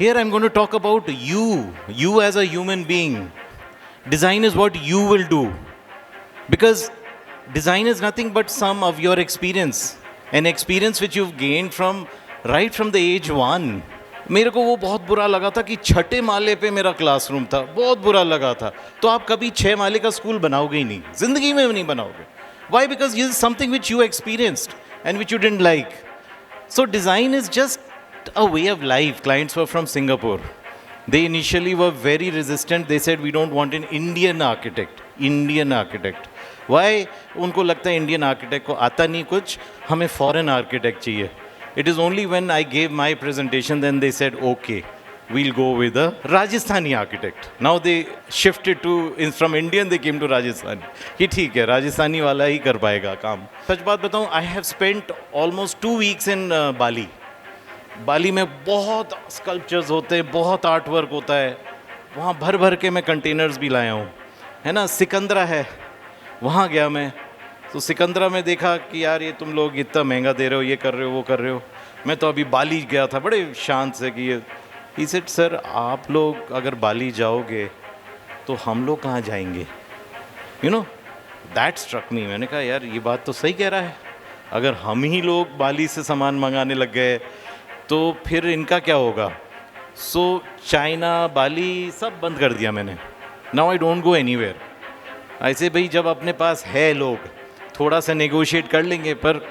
Here I'm going to talk about you as a human being. Design is what you will do. Because design is nothing but sum of your experience. An experience which you've gained from right from the age one. मेरे को वो बहुत बुरा लगा था कि छठे माले पे मेरा क्लासरूम था, बहुत बुरा लगा था. तो आप कभी 6 माले का स्कूल बनाओगे ही नहीं, जिंदगी में नहीं बनाओगे. Why? Because this is something which you experienced and which you didn't like. So design is just a way of life. Clients were from Singapore. They initially were very resistant. They said, we don't want an Indian architect. Indian architect. Why? उनको लगता है Indian architect को आता नहीं कुछ, हमें foreign architect चाहिए. It is only when I gave my presentation, then they said, okay, we'll go with a Rajasthani architect. Now they shifted from Indian, they came to Rajasthani. कि ठीक है, Rajasthani वाला ही कर पाएगा काम. सच बात बताऊं, I have spent almost 2 weeks in Bali. बाली में बहुत स्कल्पचर्स होते हैं, बहुत आर्ट वर्क होता है. वहाँ भर भर के मैं कंटेनर्स भी लाया हूँ, है ना. सिकंदरा है, वहाँ गया मैं. तो सिकंदरा में देखा कि यार ये तुम लोग इतना महंगा दे रहे हो, ये कर रहे हो, वो कर रहे हो. मैं तो अभी बाली गया था, बड़े शांत से कि ये. ही सेड, सर आप लोग अगर बाली जाओगे तो हम लोग कहाँ जाएंगे. You know, that struck me. मैंने कहा यार ये बात तो सही कह रहा है. अगर हम ही लोग बाली से सामान मंगाने लग गए तो फिर इनका क्या होगा. सो चाइना, बाली सब बंद कर दिया मैंने. Now I don't go anywhere. ऐसे भाई जब अपने पास है लोग, थोड़ा सा नेगोशिएट कर लेंगे, पर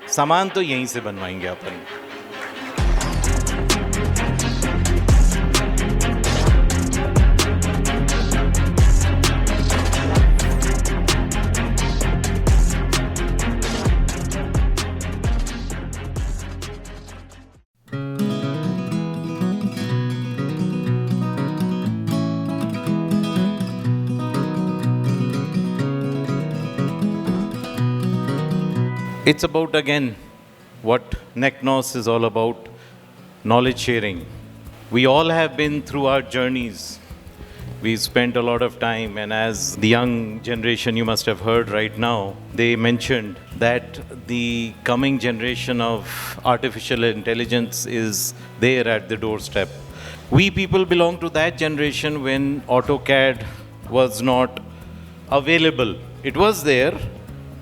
सामान तो यहीं से बनवाएंगे अपन. It's about, again, what NECNOS is all about, knowledge sharing. We all have been through our journeys. We spent a lot of time, and as the young generation you must have heard right now, they mentioned that the coming generation of artificial intelligence is there at the doorstep. We people belong to that generation when AutoCAD was not available. It was there,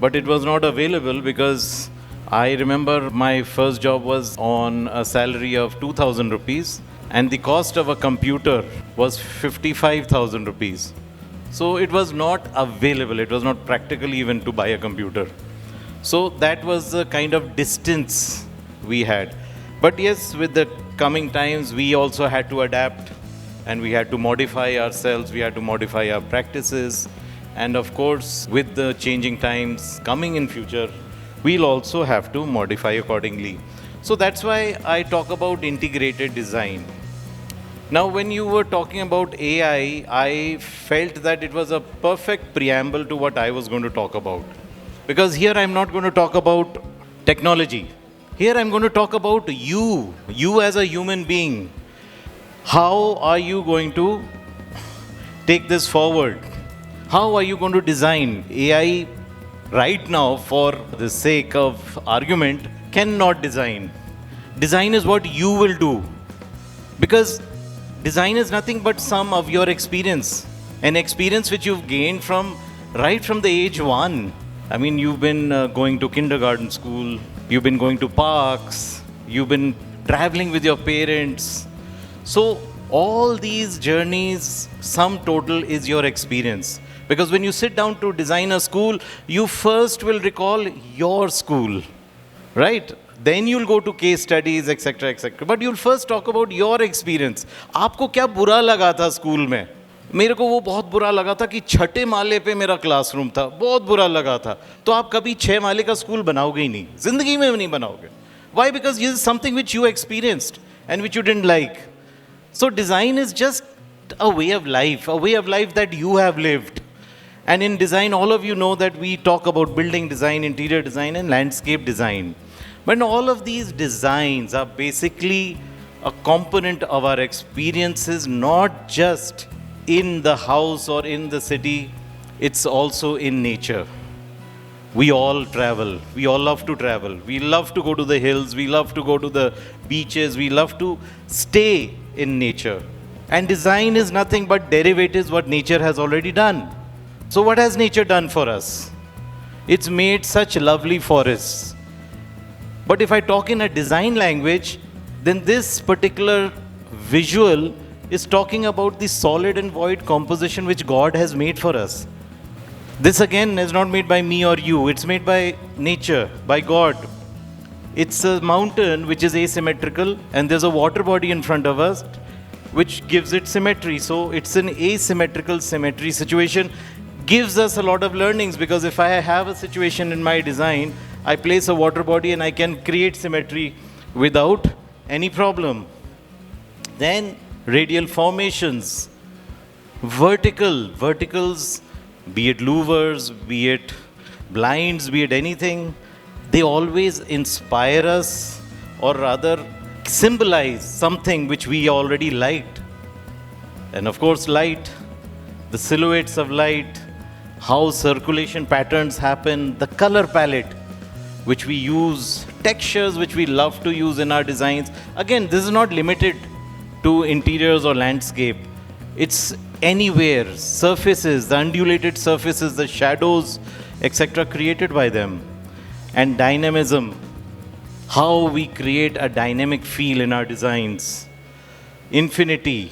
but it was not available because I remember my first job was on a salary of 2,000 rupees and the cost of a computer was 55,000 rupees. So it was not available. It was not practical even to buy a computer. So that was the kind of distance we had. But yes, with the coming times, we also had to adapt and we had to modify ourselves. We had to modify our practices. And of course, with the changing times coming in future, we'll also have to modify accordingly. So that's why I talk about integrated design. Now, when you were talking about AI, I felt that it was a perfect preamble to what I was going to talk about. Because here I'm not going to talk about technology. Here I'm going to talk about you as a human being. How are you going to take this forward? How are you going to design? AI right now, for the sake of argument, cannot design. Design is what you will do. Because design is nothing but sum of your experience. An experience which you've gained from right from the age one. I mean, you've been going to kindergarten school, you've been going to parks, you've been traveling with your parents. So all these journeys, sum total is your experience. Because when you sit down to design a school, you first will recall your school, right? Then you'll go to case studies, etc., etc. But you'll first talk about your experience. आपको क्या बुरा लगा था school में? मेरे को वो बहुत बुरा लगा था कि छठे माले पे मेरा क्लासरूम था, बहुत बुरा लगा था. तो आप कभी 6 माले का स्कूल बनाओगे ही नहीं, जिंदगी में नहीं बनाओगे. Why? Because this is something which you experienced and which you didn't like. So design is just a way of life that you have lived. And in design, all of you know that we talk about building design, interior design, and landscape design. But all of these designs are basically a component of our experiences, not just in the house or in the city, it's also in nature. We all travel. We all love to travel. We love to go to the hills. We love to go to the beaches. We love to stay in nature. And design is nothing but derivatives what nature has already done. So what has nature done for us? It's made such lovely forests. But if I talk in a design language, then this particular visual is talking about the solid and void composition which God has made for us. This again is not made by me or you, it's made by nature, by God. It's a mountain which is asymmetrical, and there's a water body in front of us which gives it symmetry. So it's an asymmetrical symmetry situation. Gives us a lot of learnings, because if I have a situation in my design, I place a water body and I can create symmetry without any problem. Then radial formations, verticals, be it louvers, be it blinds, be it anything, they always inspire us, or rather symbolize something which we already liked. And of course, light, the silhouettes of light, how circulation patterns happen, the color palette which we use, textures which we love to use in our designs. Again, this is not limited to interiors or landscape. It's anywhere, surfaces, the undulated surfaces, the shadows, etc. created by them. And dynamism, how we create a dynamic feel in our designs. Infinity,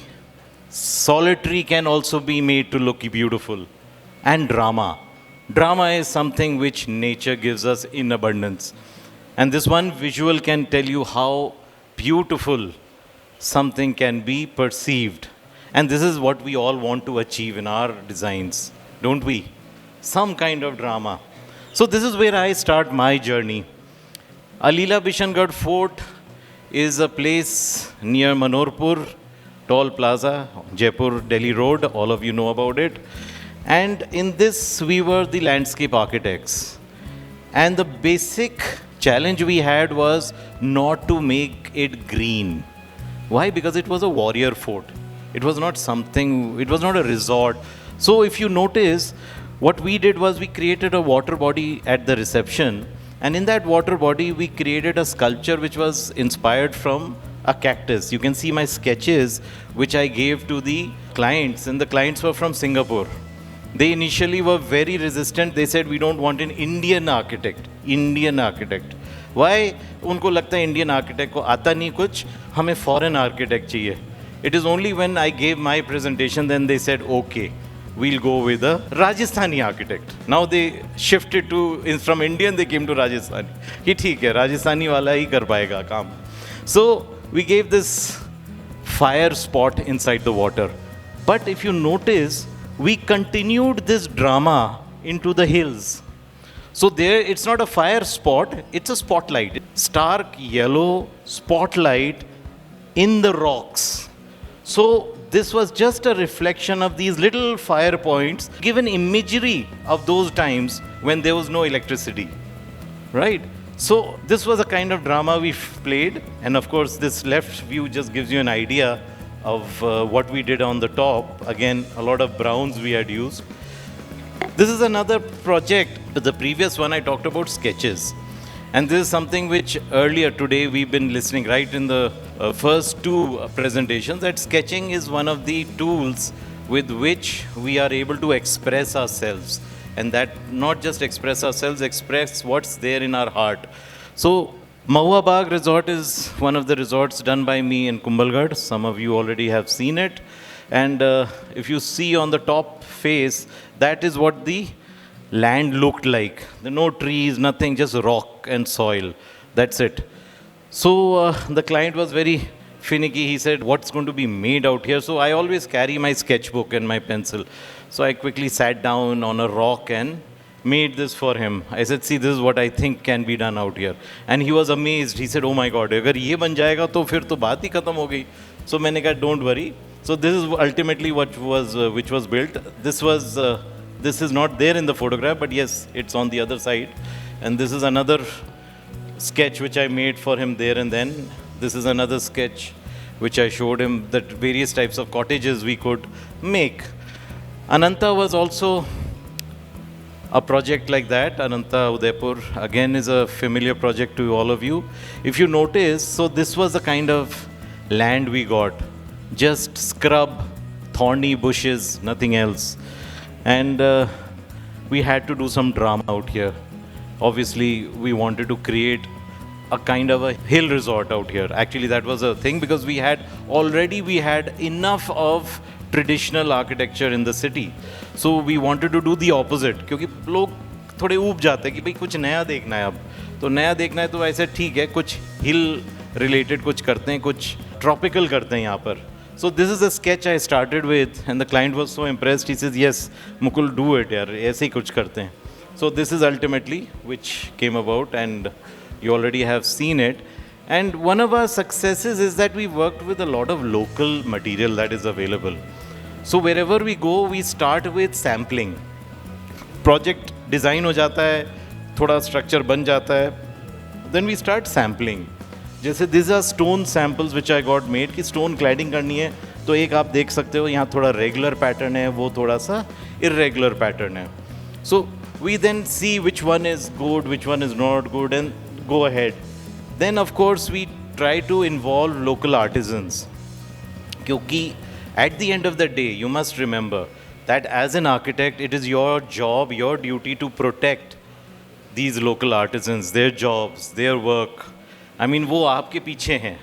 solitary can also be made to look beautiful. And drama. Drama is something which nature gives us in abundance. And this one visual can tell you how beautiful something can be perceived. And this is what we all want to achieve in our designs, don't we? Some kind of drama. So this is where I start my journey. Alila Bishangarh Fort is a place near Manorpur, Toll Plaza, Jaipur, Delhi Road. All of you know about it. And in this, we were the landscape architects. And the basic challenge we had was not to make it green. Why? Because it was a warrior fort. It was not something, it was not a resort. So if you notice, what we did was we created a water body at the reception. And in that water body, we created a sculpture which was inspired from a cactus. You can see my sketches, which I gave to the clients. And the clients were from Singapore. They initially were very resistant. They said, we don't want an Indian architect. Indian architect. Why? उनको लगता है Indian architect को आता नहीं कुछ, हमें foreign architect चाहिए. It is only when I gave my presentation, then they said, okay, we'll go with a Rajasthani architect. Now they shifted from Indian, they came to Rajasthani. कि ठीक है, Rajasthani वाला ही कर पाएगा काम. So we gave this fire spot inside the water. But if you notice, we continued this drama into the hills. So there, it's not a fire spot, it's a spotlight. Stark yellow spotlight in the rocks. So this was just a reflection of these little fire points, given imagery of those times when there was no electricity, right? So this was a kind of drama we played. And of course, this left view just gives you an idea of what we did on the top. Again, a lot of browns we had used. This is another project. The previous one I talked about sketches. And this is something which earlier today we've been listening right in the first two presentations, that sketching is one of the tools with which we are able to express ourselves. And that not just express ourselves, express what's there in our heart. So Mahua Bagh Resort is one of the resorts done by me in Kumbhalgarh. Some of you already have seen it. And if you see on the top face, that is what the land looked like. There are no trees, nothing, just rock and soil. That's it. So the client was very finicky. He said, what's going to be made out here? So I always carry my sketchbook and my pencil. So I quickly sat down on a rock and made this for him. I said, see, this is what I think can be done out here. And he was amazed. He said, oh my God, अगर ये बन जाएगा तो फिर तो बात ही खत्म हो गई. So मैंने कहा, don't worry. So this is ultimately which was built. This is not there in the photograph, but yes, it's on the other side. And this is another sketch which I made for him there and then. This is another sketch which I showed him, that various types of cottages we could make. Ananta was also a project like that. Ananta Udaipur, again, is a familiar project to all of you. If you notice, so this was the kind of land we got. just scrub, thorny bushes, nothing else. And we had to do some drama out here. Obviously, we wanted to create a kind of a hill resort out here. Actually, that was a thing because we had enough of traditional architecture in the city. So we wanted to do the opposite. क्योंकि लोग थोड़े ऊब जाते हैं कि भाई कुछ नया देखना है अब. तो नया देखना है तो ऐसे ठीक है, कुछ हिल रिलेटेड कुछ करते हैं, कुछ ट्रॉपिकल करते हैं यहाँ पर. So this is a sketch I started with, and the client was so impressed. He says, "Yes, Mukul, do it, यार. ऐसे ही कुछ करते हैं." So this is ultimately which came about, and you already have seen it. And one of our successes is that we worked with a lot of local material that is available. So wherever we go, we start with sampling. Project design हो जाता है, थोड़ा structure बन जाता है. Then we start sampling. जैसे this are stone samples which I got made कि stone cladding करनी है तो एक आप देख सकते हो यहाँ थोड़ा रेगुलर पैटर्न है, वो थोड़ा सा इरेगुलर पैटर्न है. So we then see which one is good, which one is not good, and go ahead. Then of course we try to involve local artisans, क्योंकि at the end of the day you must remember that as an architect it is your job, your duty to protect these local artisans, their jobs, their work. I mean वो आपके पीछे हैं,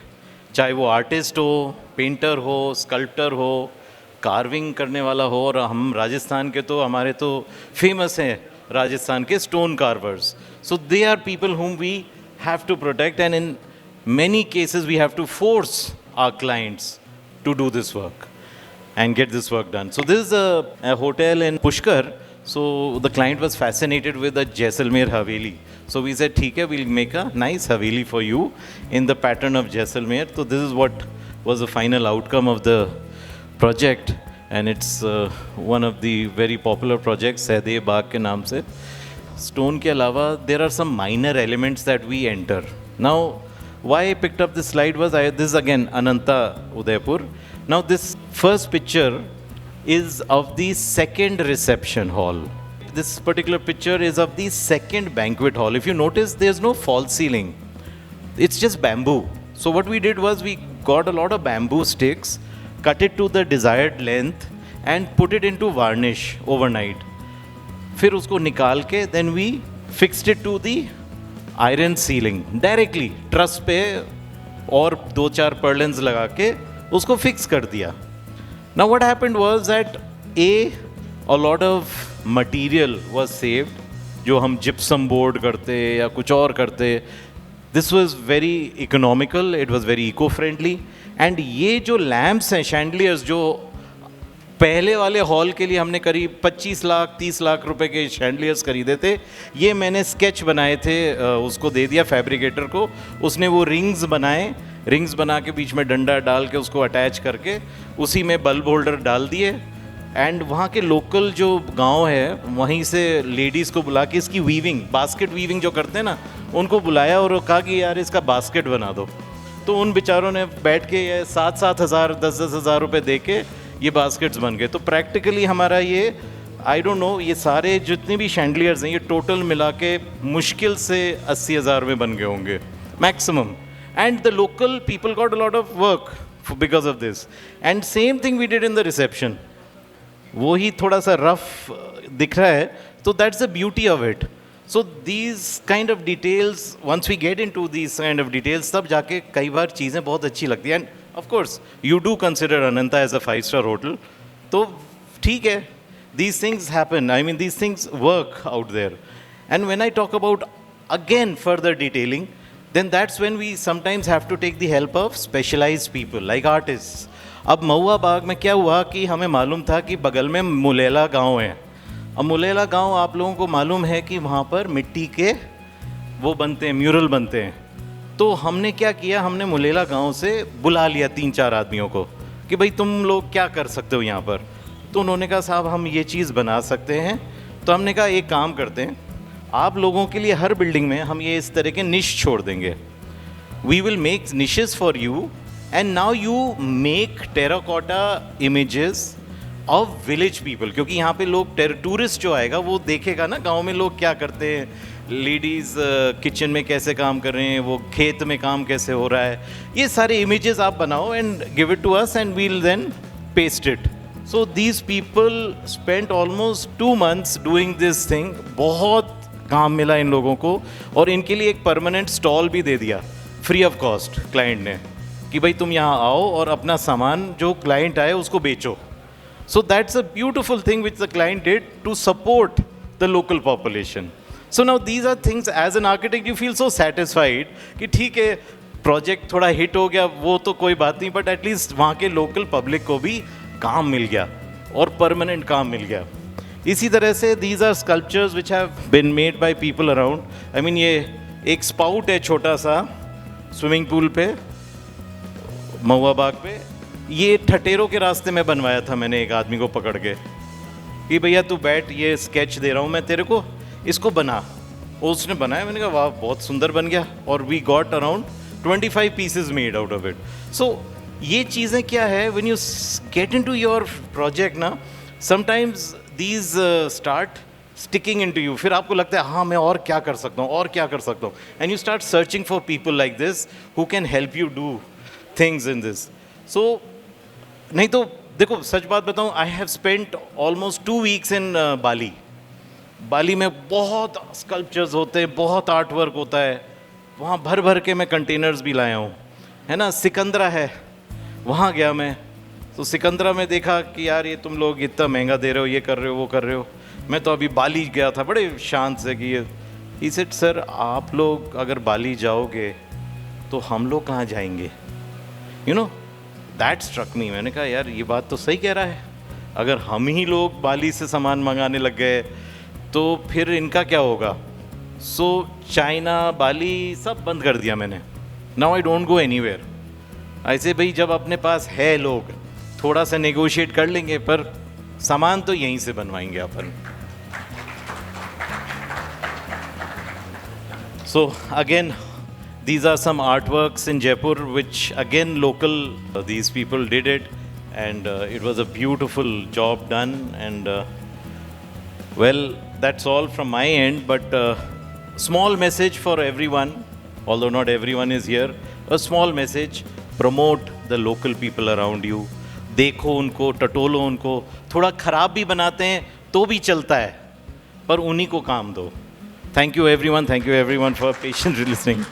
चाहे वो artist हो, painter हो, sculptor हो, carving करने वाला हो. और हम राजस्थान के तो हमारे तो फेमस हैं राजस्थान के stone carvers. So they are people whom we have to protect, and in many cases we have to force our clients to do this work and get this work done. So this is a hotel in Pushkar. So the client was fascinated with the Jaisalmer Haveli. So we said, "ठीक है, we'll make a nice Haveli for you in the pattern of Jaisalmer." So this is what was the final outcome of the project, and it's one of the very popular projects, Sahdeh Bagh के नाम से. Stone के अलावा there are some minor elements that we enter. Now, why I picked up this slide was this is again Ananta Udaipur. Now this first picture is of the second reception hall. This particular picture is of the second banquet hall. If you notice, there's no false ceiling. It's just bamboo. So what we did was we got a lot of bamboo sticks, cut it to the desired length and put it into varnish overnight. फिर उसको निकाल के then we fixed it to the iron ceiling directly. Truss पे और 2-4 पर्लेंस लगा के उसको fix कर दिया. Now what happened was that a lot of material was saved. जो हम gypsum board करते या कुछ और करते, this was very economical, it was very eco-friendly. And ये जो lamps हैं, chandeliers, जो पहले वाले हॉल के लिए हमने करीब 25 लाख 30 लाख रुपए के शैंडलियर्स खरीदे थे. ये मैंने स्केच बनाए थे, उसको दे दिया फैब्रिकेटर को, उसने वो रिंग्स बनाए, रिंग्स बना के बीच में डंडा डाल के उसको अटैच करके उसी में बल्ब होल्डर डाल दिए. एंड वहाँ के लोकल जो गांव है वहीं से लेडीज़ को बुला के इसकी वीविंग, बास्केट वीविंग जो करते हैं ना, उनको बुलाया और कहा कि यार इसका बास्केट बना दो. तो उन बेचारों ने बैठ के ये 7-7 हज़ार 10-10 हज़ार रुपये दे के ये बास्केट्स बन गए. तो प्रैक्टिकली हमारा ये आई डोंट नो, ये सारे जितने भी शैंडलियर्स हैं ये टोटल मिला के मुश्किल से 80 हज़ार में बन गए होंगे maximum. And the local people got a lot of work because of this. And same thing we did in the reception. वो ही थोड़ा सा रफ दिख रहा है, तो that's the beauty of it. So these kind of details, once we get into these kind of details, तब जाके कई बार चीज़ें बहुत अच्छी लगती हैं. And of course, you do consider Ananta as a 5-star hotel. तो ठीक है, these things happen. I mean, these things work out there. And when I talk about again further detailing, then that's when we sometimes have to take the help of specialized people like artists. अब महुआ बाग में क्या हुआ कि हमें मालूम था कि बगल में मुलेला गांव है. अब मुलेला गांव आप लोगों को मालूम है कि वहाँ पर मिट्टी के वो बनते हैं, म्यूरल बनते हैं. तो हमने क्या किया, हमने मुलेला गांव से बुला लिया 3-4 आदमियों को कि भाई तुम लोग क्या कर सकते हो यहाँ पर. तो उन्होंने कहा साहब हम ये चीज़ बना सकते हैं. तो हमने कहा एक काम करते हैं, आप लोगों के लिए हर बिल्डिंग में हम ये इस तरह के निश छोड़ देंगे. We will make niches for you and now you make terracotta images of village people. क्योंकि यहाँ पे लोग टूरिस्ट जो आएगा वो देखेगा ना गांव में लोग क्या करते हैं, लेडीज़ किचन में कैसे काम कर रहे हैं, वो खेत में काम कैसे हो रहा है, ये सारे इमेजेस आप बनाओ and give it to us and we'll then paste it. So these people spent almost 2 months doing this thing. बहुत काम मिला इन लोगों को और इनके लिए एक परमानेंट स्टॉल भी दे दिया फ्री ऑफ कॉस्ट क्लाइंट ने, कि भाई तुम यहाँ आओ और अपना सामान जो क्लाइंट आए उसको बेचो. So that's a beautiful thing which the client did to support the local population. So now these are things, as an architect you feel so satisfied कि ठीक है प्रोजेक्ट थोड़ा हिट हो गया, वो तो कोई बात नहीं, बट एटलीस्ट वहाँ के लोकल पब्लिक को भी काम मिल गया और परमानेंट काम मिल गया. इसी तरह से these are sculptures which have been made by people around. I mean ये एक स्पाउट है छोटा सा स्विमिंग पूल पे महुआ बाग पे, ये ठटेरों के रास्ते में बनवाया था मैंने एक आदमी को पकड़ के कि भैया तू बैठ, ये स्केच दे रहा हूँ मैं तेरे को, इसको बना. उसने बनाया, मैंने कहा वाह बहुत सुंदर बन गया, और we got around 25 pieces made out of it. So ये चीज़ें क्या है, when you get into your project ना, sometimes these start sticking into you. फिर आपको लगता है हाँ मैं और क्या कर सकता हूँ, और क्या कर सकता हूँ, and you start searching for people like this who can help you do things in this. So नहीं तो देखो सच बात बताऊं, I have spent almost 2 weeks in Bali. Bali में बहुत स्कल्पचर्स होते हैं, बहुत आर्ट वर्क होता है, वहाँ भर भर के मैं कंटेनर्स भी लाया हूँ, है ना. सिकंदरा है, वहाँ गया मैं, तो सिकंदरा में देखा कि यार ये तुम लोग इतना महंगा दे रहे हो, ये कर रहे हो, वो कर रहे हो. मैं तो अभी बाली गया था बड़े शांत से कि ही सेड सर आप लोग अगर बाली जाओगे तो हम लोग कहाँ जाएंगे, you know. That struck me. मैंने कहा यार ये बात तो सही कह रहा है, अगर हम ही लोग बाली से सामान मंगाने लग गए तो फिर इनका क्या होगा. सो चाइना बाली सब बंद कर दिया मैंने. Now I don't go anywhere. ऐसे भाई जब अपने पास है लोग थोड़ा सा नेगोशिएट कर लेंगे, पर सामान तो यहीं से बनवाएंगे अपन. So again these are some artworks in Jaipur which again local these people did it, and it was a beautiful job done, and well that's all from my end, but small message for everyone, although not everyone is here. A small message: promote the local people around you. देखो उनको, टटोलो उनको. थोड़ा ख़राब भी बनाते हैं तो भी चलता है, पर उन्हीं को काम दो. Thank you everyone for patiently listening.